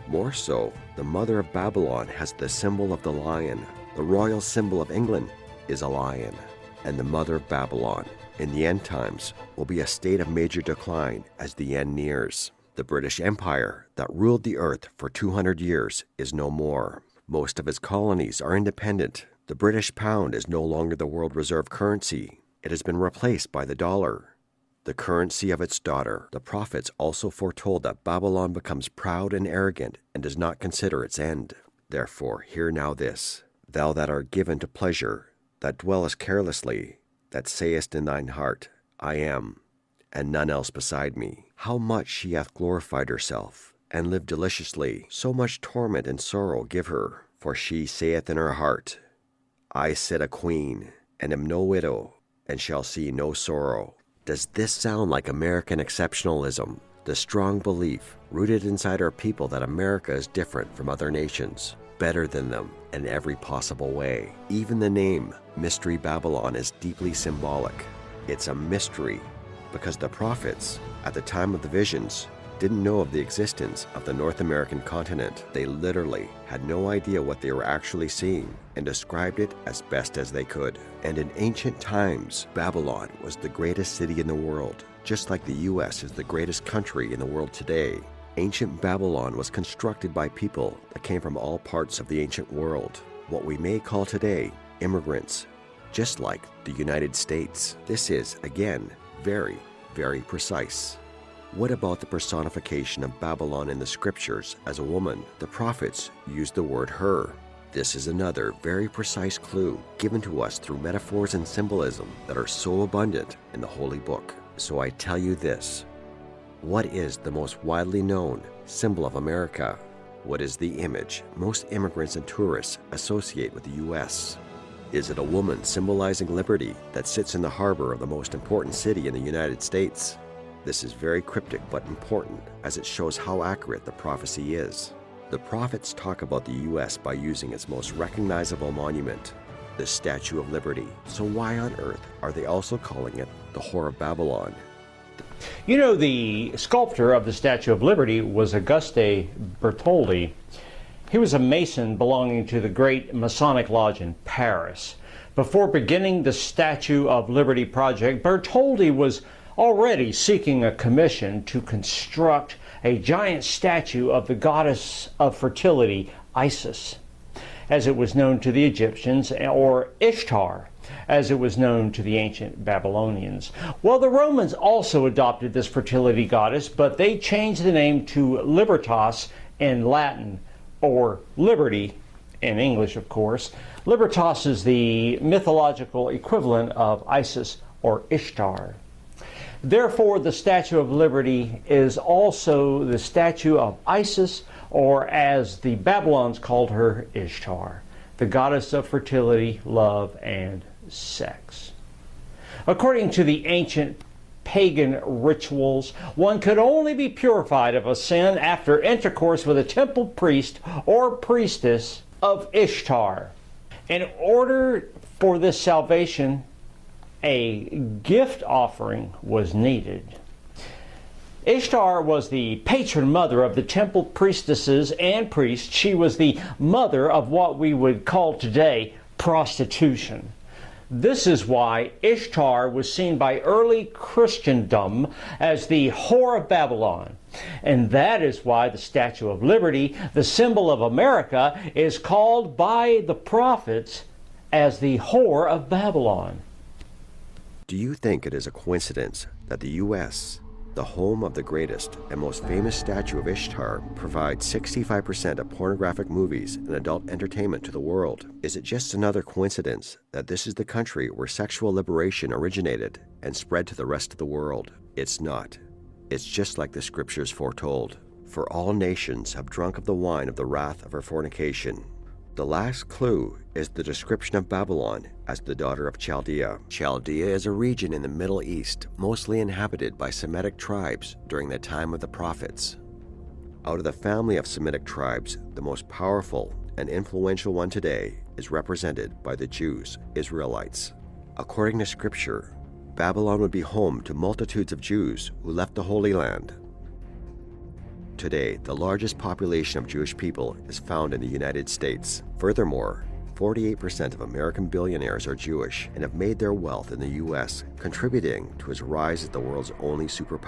More so, the mother of Babylon has the symbol of the lion. The royal symbol of England is a lion. And the mother of Babylon, in the end times, will be a state of major decline as the end nears. The British Empire that ruled the earth for 200 years is no more. Most of its colonies are independent. The British pound is no longer the world reserve currency. It has been replaced by the dollar, the currency of its daughter. The prophets also foretold that Babylon becomes proud and arrogant and does not consider its end. Therefore, hear now this, thou that art given to pleasure, that dwellest carelessly, that sayest in thine heart, I am, and none else beside me. How much she hath glorified herself, and lived deliciously, so much torment and sorrow give her. For she saith in her heart, I sit a queen, and am no widow, and shall see no sorrow. Does this sound like American exceptionalism? The strong belief rooted inside our people that America is different from other nations, better than them in every possible way. Even the name Mystery Babylon is deeply symbolic. It's a mystery because the prophets, at the time of the visions, didn't know of the existence of the North American continent. They literally had no idea what they were actually seeing and described it as best as they could. And in ancient times, Babylon was the greatest city in the world, just like the US is the greatest country in the world today. Ancient Babylon was constructed by people that came from all parts of the ancient world, what we may call today immigrants, just like the United States. This is, again, very, very precise. What about the personification of Babylon in the scriptures as a woman? The prophets used the word her. This is another very precise clue given to us through metaphors and symbolism that are so abundant in the Holy Book. So I tell you this, what is the most widely known symbol of America? What is the image most immigrants and tourists associate with the U.S.? Is it a woman symbolizing liberty that sits in the harbor of the most important city in the United States? This is very cryptic but important as it shows how accurate the prophecy is. The prophets talk about the U.S. by using its most recognizable monument, the Statue of Liberty. So why on earth are they also calling it the Whore of Babylon? You know, the sculptor of the Statue of Liberty was Auguste Bertoldi. He was a Mason belonging to the Great Masonic Lodge in Paris. Before beginning the Statue of Liberty project, Bertoldi was already seeking a commission to construct a giant statue of the goddess of fertility, Isis, as it was known to the Egyptians, or Ishtar, as it was known to the ancient Babylonians. Well, the Romans also adopted this fertility goddess, but they changed the name to Libertas in Latin, or Liberty in English, of course. Libertas is the mythological equivalent of Isis or Ishtar. Therefore, the Statue of Liberty is also the statue of Isis, or as the Babylons called her, Ishtar, the goddess of fertility, love, and sex. According to the ancient pagan rituals, one could only be purified of a sin after intercourse with a temple priest or priestess of Ishtar. In order for this salvation, a gift offering was needed. Ishtar was the patron mother of the temple priestesses and priests. She was the mother of what we would call today prostitution. This is why Ishtar was seen by early Christendom as the Whore of Babylon. And that is why the Statue of Liberty, the symbol of America, is called by the prophets as the Whore of Babylon. Do you think it is a coincidence that the U.S., the home of the greatest and most famous statue of Ishtar, provides 65% of pornographic movies and adult entertainment to the world? Is it just another coincidence that this is the country where sexual liberation originated and spread to the rest of the world? It's not. It's just like the scriptures foretold. For all nations have drunk of the wine of the wrath of her fornication. The last clue is the description of Babylon as the daughter of Chaldea. Chaldea is a region in the Middle East, mostly inhabited by Semitic tribes during the time of the prophets. Out of the family of Semitic tribes, the most powerful and influential one today is represented by the Jews, Israelites. According to Scripture, Babylon would be home to multitudes of Jews who left the Holy Land. Today, the largest population of Jewish people is found in the United States. Furthermore, 48% of American billionaires are Jewish and have made their wealth in the U.S., contributing to its rise as the world's only superpower.